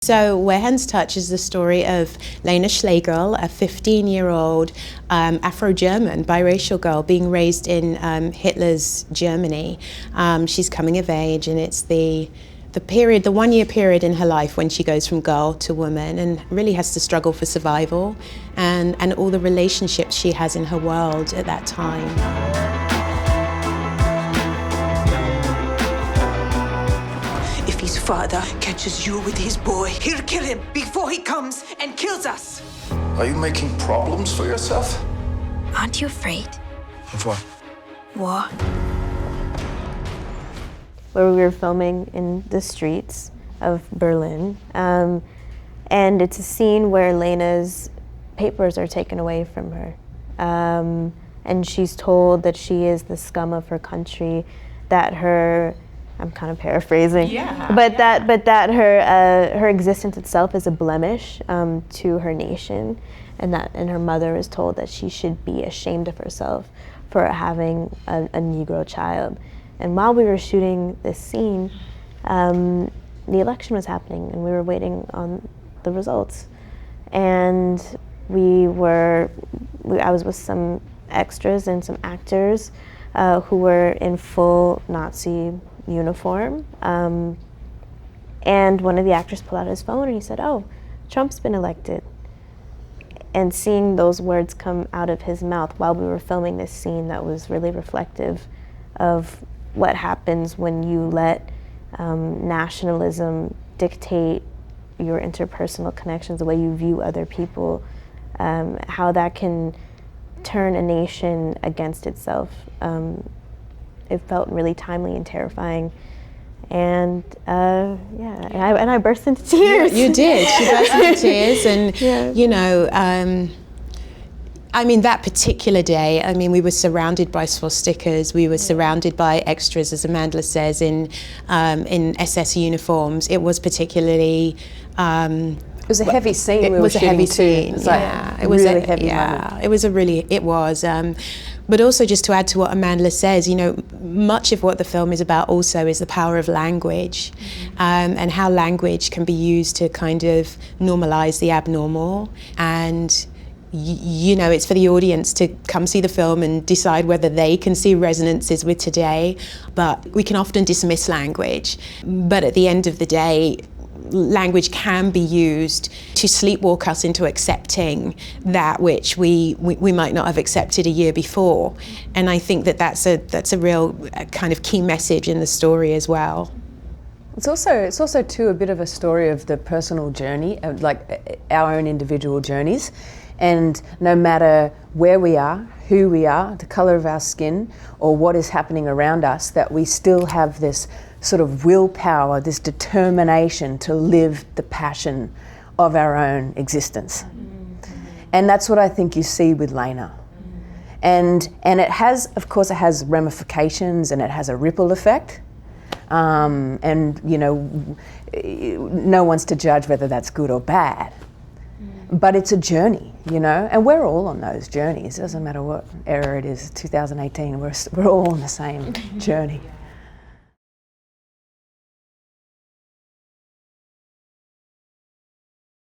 So Where Hands Touch is the story of Lena Schlegel, a 15-year-old Afro-German biracial girl being raised in Hitler's Germany. She's coming of age, and it's the 1 year period in her life when she goes from girl to woman and really has to struggle for survival and all the relationships she has in her world at that time. If his father catches you with his boy, he'll kill him before he comes and kills us. Are you making problems for yourself? Aren't you afraid? Of what? War. Where we were filming in the streets of Berlin. And it's a scene where Lena's papers are taken away from her. And she's told that she is the scum of her country, that I'm kind of paraphrasing, that her existence itself is a blemish to her nation, and her mother is told that she should be ashamed of herself for having a Negro child. And while we were shooting this scene, the election was happening, and we were waiting on the results. And I was with some extras and some actors who were in full Nazi uniform. And one of the actors pulled out his phone and he said, "Oh, Trump's been elected." And seeing those words come out of his mouth while we were filming this scene, that was really reflective of what happens when you let nationalism dictate your interpersonal connections, the way you view other people, how that can turn a nation against itself. It felt really timely and terrifying. And I burst into tears. You did. She burst into tears, and I mean, that particular day, I mean, we were surrounded by swastikas. We were surrounded by extras, as Amandla says, in SS uniforms. It was particularly. It was a heavy scene. It was a heavy scene. It was a heavy moment. It was. But also, just to add to what Amandla says, much of what the film is about also is the power of language, and how language can be used to kind of normalize the abnormal. And it's for the audience to come see the film and decide whether they can see resonances with today. But we can often dismiss language. But at the end of the day, language can be used to sleepwalk us into accepting that which we might not have accepted a year before. And I think that's a real kind of key message in the story as well. It's also too a bit of a story of the personal journey, like our own individual journeys. And no matter where we are, who we are, the colour of our skin, or what is happening around us, that we still have this sort of willpower, this determination to live the passion of our own existence. And that's what I think you see with Lena. And it has, of course, it has ramifications and it has a ripple effect. And no one's to judge whether that's good or bad. But it's a journey, and we're all on those journeys. It doesn't matter what era it is, 2018, we're all on the same journey.